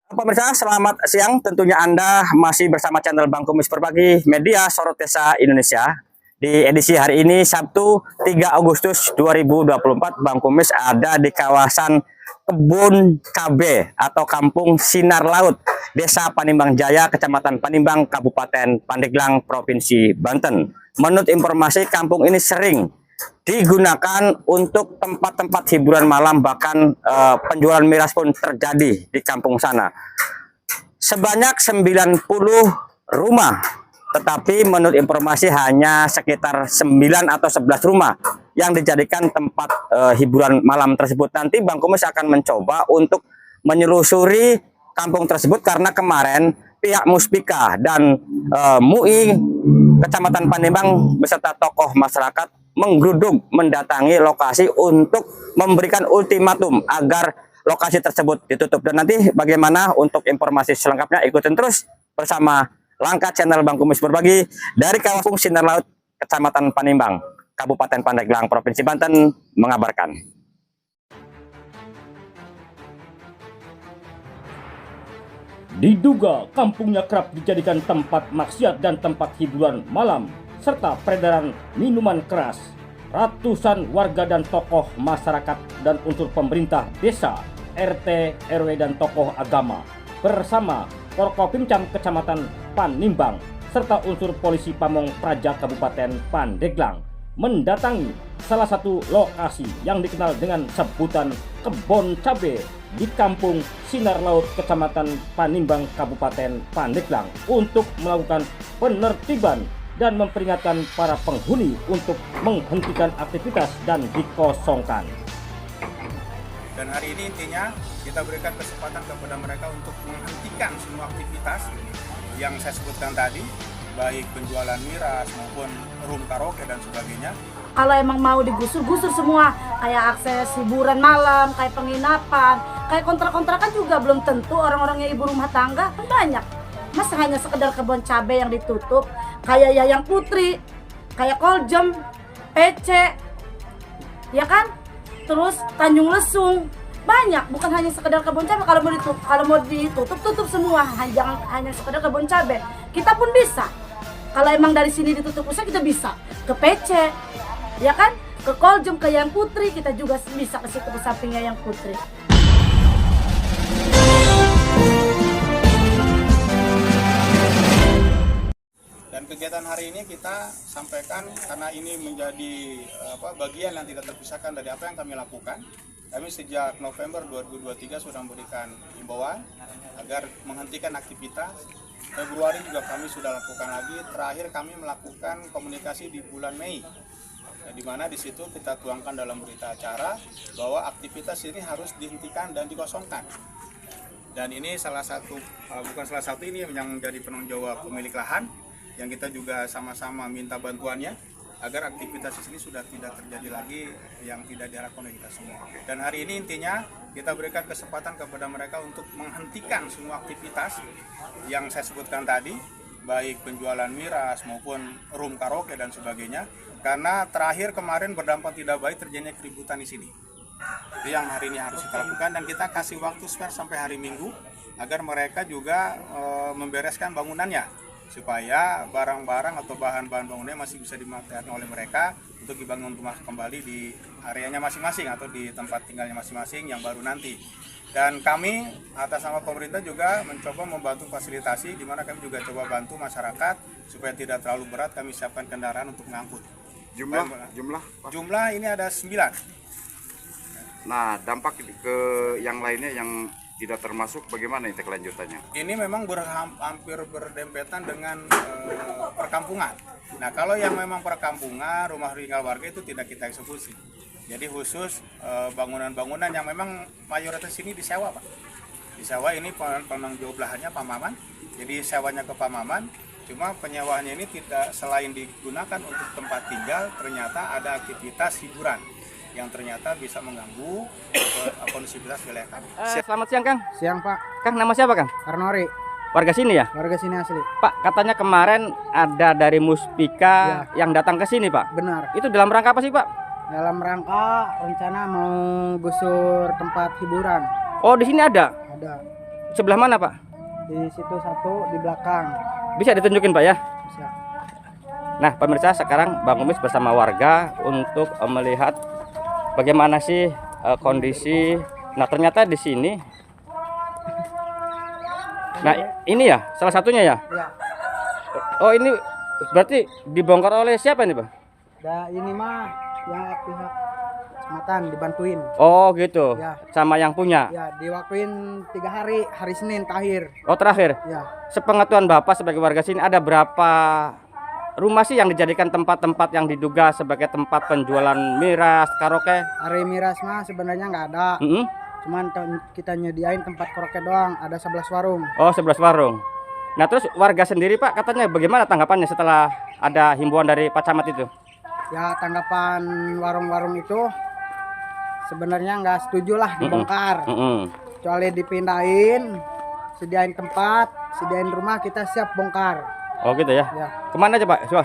Pemirsa, selamat siang. Tentunya Anda masih bersama channel Bang Kumis Berbagi Media Sorot Desa Indonesia. Di edisi hari ini, Sabtu 3 Agustus 2024, Bang Kumis ada di kawasan Kebun KB atau Kampung Sinar Laut, Desa Panimbang Jaya, Kecamatan Panimbang, Kabupaten Pandeglang, Provinsi Banten. Menurut informasi, kampung ini sering digunakan untuk tempat-tempat hiburan malam, bahkan penjualan miras pun terjadi di kampung sana. Sebanyak 90 rumah, tetapi menurut informasi hanya sekitar 9 atau 11 rumah yang dijadikan tempat hiburan malam tersebut. Nanti Bang Kumis akan mencoba untuk menyelusuri kampung tersebut karena kemarin pihak Muspika dan MUI Kecamatan Panimbang beserta tokoh masyarakat menggeruduk mendatangi lokasi untuk memberikan ultimatum agar lokasi tersebut ditutup. Dan nanti bagaimana untuk informasi selengkapnya, ikutin terus bersama Langkah channel Bang Kumis Berbagi dari Kampung Sinar Laut, Kecamatan Panimbang, Kabupaten Pandeglang, Provinsi Banten mengabarkan. Diduga kampungnya kerap dijadikan tempat maksiat dan tempat hiburan malam serta peredaran minuman keras. Ratusan warga dan tokoh masyarakat dan unsur pemerintah desa, RT, RW dan tokoh agama bersama Forkopimcam Kecamatan Panimbang serta unsur polisi Pamong Praja Kabupaten Pandeglang mendatangi salah satu lokasi yang dikenal dengan sebutan Kebon Cabe di Kampung Sinar Laut, Kecamatan Panimbang, Kabupaten Pandeglang untuk melakukan penertiban dan memperingatkan para penghuni untuk menghentikan aktivitas dan dikosongkan. Dan hari ini intinya kita berikan kesempatan kepada mereka untuk menghentikan semua aktivitas yang saya sebutkan tadi, baik penjualan miras maupun room karaoke dan sebagainya. Kalau emang mau digusur-gusur semua, kayak akses hiburan malam, kayak penginapan, kayak kontrak-kontrakan juga belum tentu orang-orang yang ibu rumah tangga kan banyak. Masa hanya sekedar kebun cabai yang ditutup, kayak Yayang Putri, kayak Koljem, PC, ya kan? Terus Tanjung Lesung, banyak, bukan hanya sekedar kebun cabai. Kalau mau ditutup, tutup semua, jangan hanya sekedar kebun cabai. Kita pun bisa. Kalau emang dari sini ditutup usaha, kita bisa ke PC, ya kan? Ke Koljem, ke Yayang Putri, kita juga bisa ke situ, ke samping Yayang Putri. Dan kegiatan hari ini kita sampaikan karena ini menjadi bagian yang tidak terpisahkan dari apa yang kami lakukan. Kami sejak November 2023 sudah memberikan himbauan agar menghentikan aktivitas. Februari juga kami sudah lakukan lagi. Terakhir kami melakukan komunikasi di bulan Mei, di mana di situ kita tuangkan dalam berita acara bahwa aktivitas ini harus dihentikan dan dikosongkan. Dan ini ini yang menjadi penanggung jawab pemilik lahan, yang kita juga sama-sama minta bantuannya agar aktivitas di sini sudah tidak terjadi lagi yang tidak diharapkan oleh kita semua. Dan hari ini intinya kita berikan kesempatan kepada mereka untuk menghentikan semua aktivitas yang saya sebutkan tadi, baik penjualan miras maupun room karaoke dan sebagainya, karena terakhir kemarin berdampak tidak baik terjadinya keributan di sini. Itu yang hari ini harus kita lakukan, dan kita kasih waktu spare sampai hari Minggu agar mereka juga membereskan bangunannya, supaya barang-barang atau bahan-bahan bangunannya masih bisa dimanfaatkan oleh mereka untuk dibangun rumah kembali di areanya masing-masing atau di tempat tinggalnya masing-masing yang baru nanti. Dan kami atas nama pemerintah juga mencoba membantu fasilitasi, di mana kami juga coba bantu masyarakat supaya tidak terlalu berat. Kami siapkan kendaraan untuk mengangkut. Jumlah ini ada 9. Nah, dampak ke yang lainnya yang tidak termasuk bagaimana itu kelanjutannya? Ini memang hampir berdempetan dengan perkampungan. Nah, kalau yang memang perkampungan, rumah tinggal warga itu tidak kita eksekusi. Jadi khusus bangunan-bangunan yang memang mayoritas ini disewa, Pak. Disewa, ini penanggung jawab lahannya Pamaman. Jadi sewanya ke Pamaman. Cuma penyewaannya ini tidak, selain digunakan untuk tempat tinggal, ternyata ada aktivitas hiburan yang ternyata bisa mengganggu kondisivitas wilayah kami. Selamat siang, Kang. Siang Pak, Kang, nama siapa, Kang? Arnori, Warga sini ya? warga sini asli. Pak, katanya kemarin ada dari Muspika yang datang ke sini, Pak. Benar, Itu dalam rangka apa sih, Pak? dalam rangka rencana mau gusur tempat hiburan. Oh, di sini ada. Ada. sebelah mana Pak? Di situ satu, di belakang. Bisa ditunjukin Pak ya? Bisa. Nah pemirsa, sekarang Bang Kumis bersama warga untuk melihat bagaimana sih kondisi. Nah ternyata di sini, nah ini ya salah satunya ya. Ya. Oh ini berarti dibongkar oleh siapa ini Pak? Ini mah yang pihak kecamatan dibantuin. Oh gitu, Ya. sama yang punya. Ya, diwaktuin 3 hari, hari Senin terakhir. Oh terakhir, Ya. sepengetahuan Bapak sebagai warga sini ada berapa rumah sih yang dijadikan tempat-tempat yang diduga sebagai tempat penjualan miras, karaoke? Hari miras mah sebenarnya nggak ada. Mm-mm. Cuman kita nyediain tempat karaoke doang, ada 11 warung. Oh 11 warung. Nah terus warga sendiri Pak katanya bagaimana tanggapannya setelah ada himbauan dari Pak Camat itu? Ya, tanggapan warung-warung itu sebenarnya nggak setuju lah dibongkar. Mm-mm. Kecuali dipindahin, sediain tempat, sediain rumah, kita siap bongkar. Oh gitu ya. Ya. Kemana aja Pak? Coba.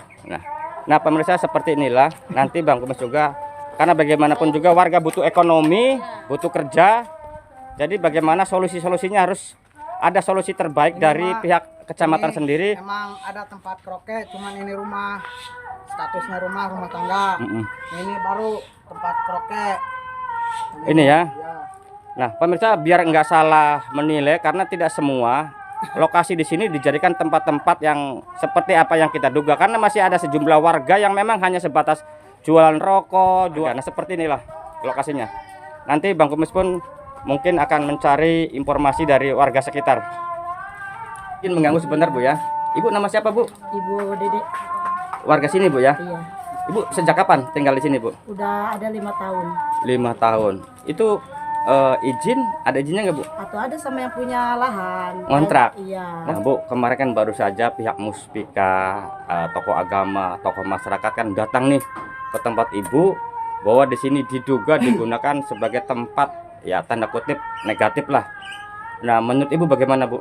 Nah pemirsa seperti inilah nanti Bang Kumis juga, karena bagaimanapun juga warga butuh ekonomi, butuh kerja. Jadi bagaimana solusinya harus ada solusi terbaik Ini dari mah- pihak kecamatan Ini sendiri. Emang ada tempat karaoke, cuman ini rumah, statusnya rumah tangga. Mm-mm. Ini baru tempat karaoke. Ini ya. Ya. Nah pemirsa biar nggak salah menilai, karena tidak semua lokasi di sini dijadikan tempat-tempat yang seperti apa yang kita duga, karena masih ada sejumlah warga yang memang hanya sebatas jualan rokok, Nah seperti inilah lokasinya. Nanti Bang Kumis pun mungkin akan mencari informasi dari warga sekitar. Mungkin mengganggu sebentar Bu ya. Ibu nama siapa Bu? Ibu Dede. Warga sini Bu ya. Iya. Ibu sejak kapan tinggal di sini Bu? Udah ada 5 tahun. 5 tahun. Itu izin, ada izinnya nggak Bu? Atau ada sama yang punya lahan. Ngontrak? Iya. Nah Bu, kemarin kan baru saja pihak Muspika, tokoh agama, tokoh masyarakat kan datang nih ke tempat Ibu, bahwa di sini diduga digunakan sebagai tempat ya tanda kutip negatif lah. Nah menurut Ibu bagaimana Bu?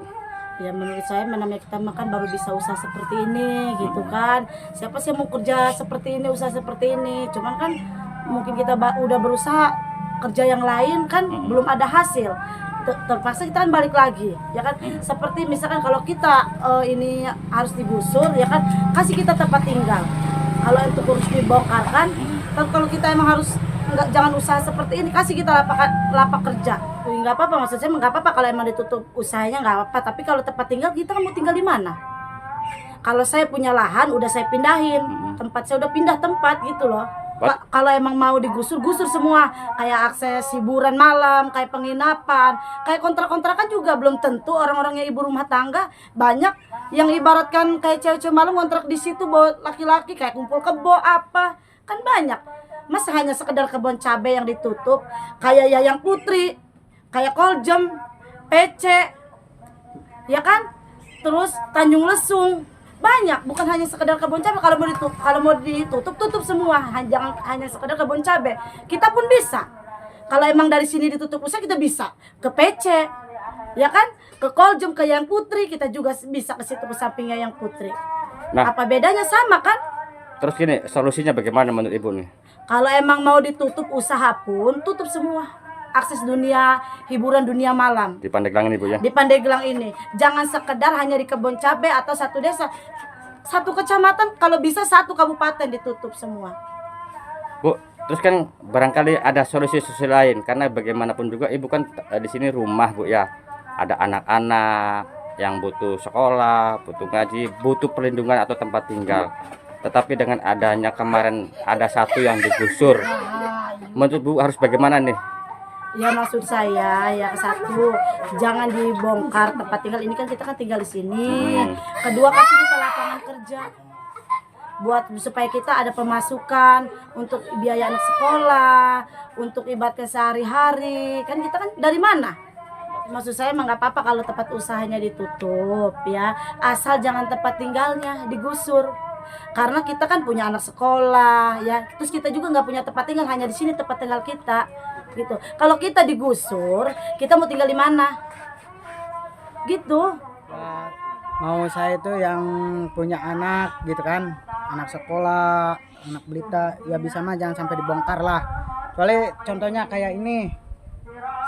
Ya menurut saya namanya kita makan baru bisa usaha seperti ini gitu kan. Siapa sih yang mau kerja seperti ini, usaha seperti ini. Cuman kan mungkin kita udah berusaha kerja yang lain kan belum ada hasil. Terpaksa kita kan balik lagi ya kan. Seperti misalkan kalau kita ini harus digusur ya kan, kasih kita tempat tinggal. Kalau itu harus dibongkar kan, kalau kita emang harus jangan usaha seperti ini, kasih kita lapak kerja. Nggak apa-apa, maksud saya nggak apa-apa kalau emang ditutup usahanya, nggak apa-apa. Tapi kalau tempat tinggal, kita kan mau tinggal di mana? Kalau saya punya lahan udah saya pindahin tempat, saya udah pindah tempat gitu loh. Kalau emang mau digusur, gusur semua. Kayak akses hiburan malam, kayak penginapan, kayak kontrak-kontrakan juga belum tentu orang-orang yang ibu rumah tangga. Banyak yang ibaratkan kayak cewek-cewek malam kontrak di situ buat laki-laki, kayak kumpul kebo apa, kan banyak. Masa hanya sekedar kebun cabai yang ditutup, kayak Yayang Putri, kayak Koljem, PC, ya kan? Terus Tanjung Lesung. Banyak, bukan hanya sekedar kebun cabai. Kalau mau ditutup, tutup semua. Jangan hanya sekedar kebun cabai. Kita pun bisa. Kalau emang dari sini ditutup usaha, kita bisa ke PC, ya kan? Ke Koljem, ke Yang Putri, kita juga bisa ke situ, ke sampingnya Yang Putri. Nah. Apa bedanya? Sama kan? Terus gini, solusinya bagaimana menurut Ibu nih? Kalau emang mau ditutup usaha pun, tutup semua. Akses dunia hiburan, dunia malam Di Pandeglang ini Bu ya? di Pandeglang ini. Jangan sekedar hanya di kebun cabai atau satu desa, satu kecamatan, kalau bisa satu kabupaten ditutup semua. Bu, terus kan barangkali ada solusi-solusi lain, karena bagaimanapun juga Ibu kan di sini rumah Bu ya. Ada anak-anak yang butuh sekolah, butuh ngaji, butuh perlindungan atau tempat tinggal. Tetapi dengan adanya kemarin ada satu yang digusur, menurut Bu harus bagaimana nih? Ya maksud saya ya, satu, jangan dibongkar tempat tinggal ini, kan kita kan tinggal di sini. Kedua, kasih kita lapangan kerja buat supaya kita ada pemasukan untuk biaya anak sekolah, untuk ibaratnya sehari-hari. Kan kita kan dari mana? Maksud saya emang nggak apa-apa kalau tempat usahanya ditutup ya, asal jangan tempat tinggalnya digusur. Karena kita kan punya anak sekolah ya, terus kita juga nggak punya tempat tinggal, hanya di sini tempat tinggal kita gitu. Kalau kita digusur, kita mau tinggal di mana? Gitu. Mau saya itu yang punya anak gitu kan, anak sekolah, anak balita, ya bisa mah jangan sampai dibongkar lah. Soalnya contohnya kayak ini,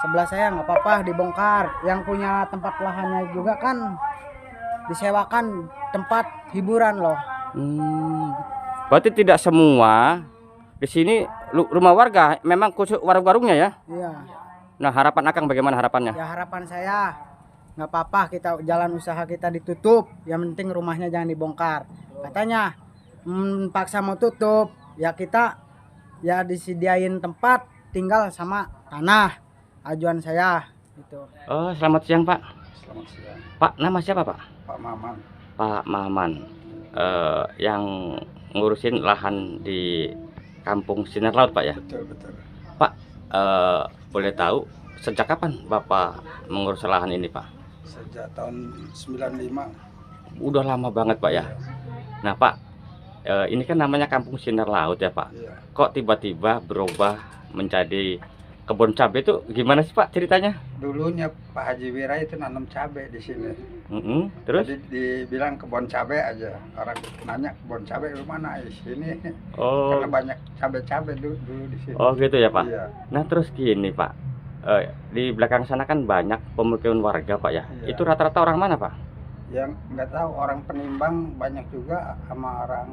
sebelah saya nggak apa-apa dibongkar. Yang punya tempat lahannya juga kan disewakan tempat hiburan loh. Berarti tidak semua di sini rumah warga, memang khusus warung-warungnya ya? Iya. Nah, harapan Akang bagaimana harapannya? Ya harapan saya nggak apa-apa kita jalan usaha kita ditutup. Yang penting rumahnya jangan dibongkar. Katanya paksa mau tutup, ya kita ya disediain tempat tinggal sama tanah. Ajuan saya gitu. Oh, selamat siang Pak. Selamat siang. Pak, nama siapa Pak? Pak Maman. Pak Maman. Yang ngurusin lahan di Kampung Sinar Laut Pak ya? Betul, betul. Pak, boleh tahu sejak kapan Bapak mengurus lahan ini Pak? Sejak tahun 95. Udah lama banget Pak ya? Nah Pak, ini kan namanya Kampung Sinar Laut ya Pak? Iya. Kok tiba-tiba berubah menjadi kebun cabai itu gimana sih Pak ceritanya? Dulunya Pak Haji Wira itu nanam cabai di sini. Terus? Jadi dibilang kebun cabai aja. Orang nanya kebun cabai di mana? Di sini. Oh, Karena banyak cabai-cabai dulu di sini. oh gitu ya Pak? Iya. Nah terus gini Pak, di belakang sana kan banyak pemukiman warga Pak ya? Iya. Itu rata-rata orang mana Pak? Yang nggak tahu orang Penimbang banyak juga, sama orang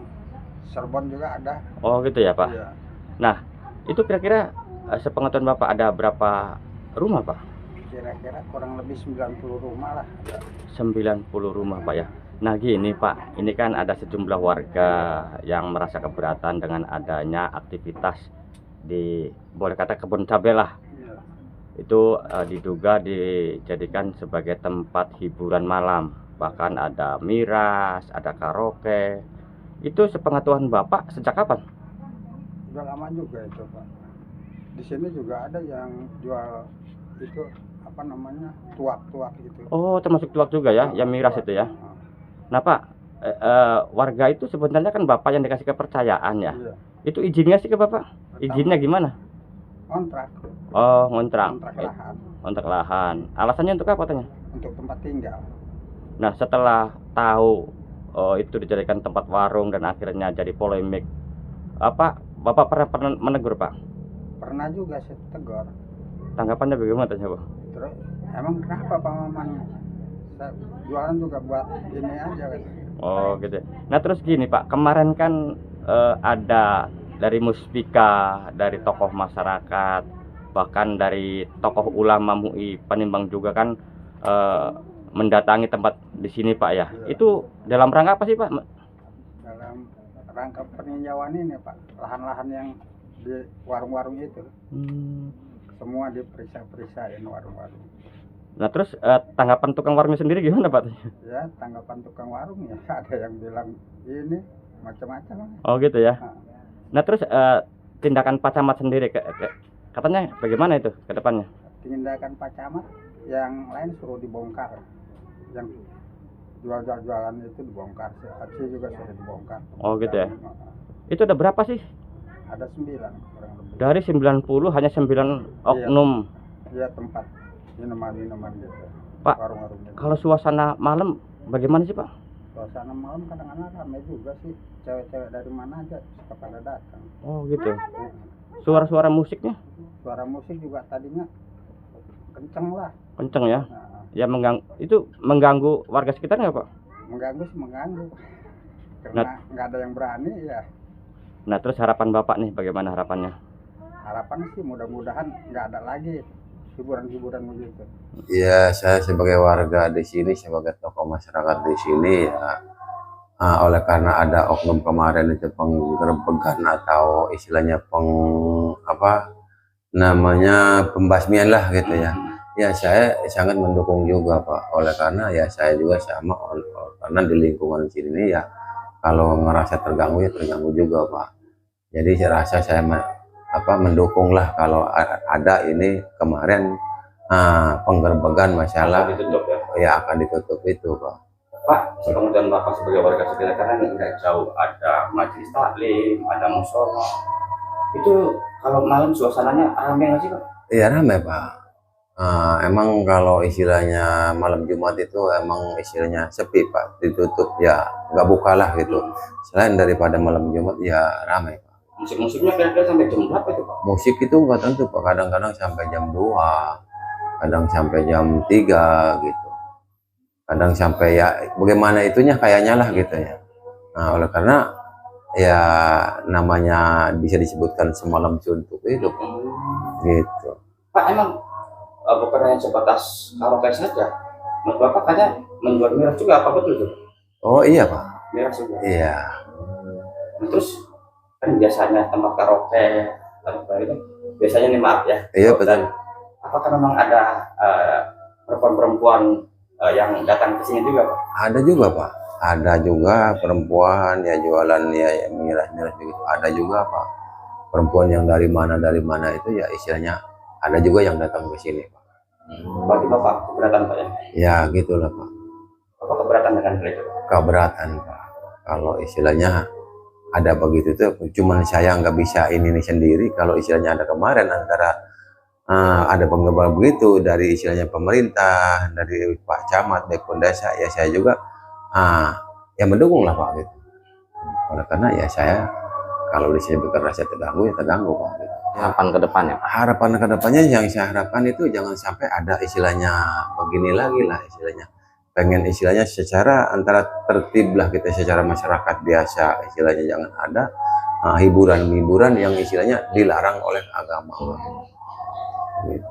Serbon juga ada. Oh gitu ya Pak? Iya. Nah itu kira-kira sepengetahuan Bapak ada berapa rumah Pak? Kira-kira kurang lebih 90 rumah lah. Ada. 90 rumah Pak ya. Nah gini Pak, ini kan ada sejumlah warga yang merasa keberatan dengan adanya aktivitas di boleh kata kebun cabai lah. Iya. Itu diduga dijadikan sebagai tempat hiburan malam. Bahkan ada miras, ada karaoke. Itu sepengetahuan Bapak sejak kapan? Udah lama juga itu Pak. Di sini juga ada yang jual itu apa namanya, tuak-tuak gitu. Oh termasuk tuak juga ya, yang miras itu ya. Nah Pak, warga itu sebenarnya kan Bapak yang dikasih kepercayaan ya. Iya. Itu izinnya sih ke Bapak? Izinnya gimana? Kontrak. Oh ngontrak. Kontrak lahan Kontrak lahan. Alasannya untuk apa tanya? untuk tempat tinggal. Nah setelah tahu itu dijadikan tempat warung dan akhirnya jadi polemik, apa Bapak pernah menegur Pak? Pernah juga saya tegur. Tanggapannya bagaimana tanya Pak? Terus emang kenapa Pak Maman? Saya jualan juga buat ini aja kan. Oh gitu. Nah terus gini Pak, kemarin kan ada dari Muspika, dari tokoh masyarakat, bahkan dari tokoh ulama MUI Penimbang juga kan mendatangi tempat di sini Pak ya. Iya. Itu dalam rangka apa sih Pak? Dalam rangka peninjauan ini Pak, lahan-lahan yang di warung-warung itu semua diperiksa-periksain warung-warung. Nah terus tanggapan tukang warungnya sendiri gimana Pak? Ya tanggapan tukang warung ya ada yang bilang ini macam-macam. Oh gitu ya. Nah terus tindakan Pak Camat sendiri katanya bagaimana itu ke depannya? Tindakan Pak Camat yang lain suruh dibongkar. Yang jual-jualan itu dibongkar. Aci juga sudah dibongkar. Oh gitu ya. Itu ada berapa sih? Ada 9 kurang lebih. Dari 90 hanya 9 oknum. Iya tempat minuman-minuman gitu. Pak, Warung-warung gitu. kalau suasana malam bagaimana sih Pak? Suasana malam kadang-kadang ramai juga sih. Cewek-cewek dari mana aja suka pada datang. Oh gitu. Suara-suara musiknya Suara musik juga tadinya kenceng lah. kenceng ya? Nah, Ya mengganggu warga sekitar nggak Pak? mengganggu sih mengganggu. Karena nggak ada yang berani ya. Nah terus harapan Bapak nih bagaimana harapannya? Harapan sih mudah-mudahan nggak ada lagi hiburan-hiburan begitu. Ya, saya sebagai warga di sini, sebagai tokoh masyarakat di sini ya, oleh karena ada oknum kemarin itu penggerbekan atau istilahnya pembasmian lah gitu ya. Ya saya sangat mendukung juga Pak. Oleh karena ya saya juga sama karena di lingkungan sini ya kalau ngerasa terganggu ya terganggu juga Pak. Jadi saya rasa saya mendukung lah kalau ada ini kemarin penggerbekan masalah ya akan ditutup itu Pak. Pak, sepengetahuan Bapak sebagai warga sekitar karena nggak jauh ada majelis taklim, ada mushola. Itu kalau malam suasananya ramai nggak sih Pak? Iya ramai Pak. Emang kalau istilahnya malam Jumat itu emang istilahnya sepi Pak, ditutup ya nggak buka lah gitu. Selain daripada malam Jumat ya ramai Pak. Musik-musiknya kira-kira sampai jam berapa itu Pak? Musik itu nggak tentu Pak, kadang-kadang sampai jam 2 kadang sampai jam 3 gitu, kadang sampai ya bagaimana itunya kayaknya lah gitu ya. Nah, oleh karena ya namanya bisa disebutkan semalam suntuk hidup gitu. Pak, emang bukan hanya sebatas karaoke saja. Menurut Bapak katanya menjual miras juga, apa betul tuh? Oh iya Pak, Miras juga. iya. Nah, terus kan biasanya tempat karaoke itu biasanya nih, maaf ya. Iya betul. Apakah memang ada perempuan-perempuan yang datang ke sini juga, Pak? Ada juga Pak, ada juga perempuan ya jualan ya miras-miras begitu. Ada juga Pak, perempuan yang dari mana itu ya istilahnya ada juga yang datang ke sini Pak. Bagi Bapak keberatan, Pak ya? Ya gitulah Pak, Bapak keberatan dengan hal itu? keberatan Pak. Kalau istilahnya ada begitu tuh, cuman saya nggak bisa ini sendiri. Kalau istilahnya ada kemarin antara ada penggemar begitu dari istilahnya pemerintah, dari Pak Camat, Depon Desa, ya saya juga ya mendukung lah Pak gitu. Oleh karena ya saya kalau di sini bekerja terganggu ya terganggu Pak gitu. Harapan ke depannya. Harapan ke depannya yang saya harapkan itu jangan sampai ada istilahnya begini lagi lah istilahnya. Pengen istilahnya secara antara tertib lah kita secara masyarakat biasa, istilahnya jangan ada hiburan-hiburan yang istilahnya dilarang oleh agama. Gitu.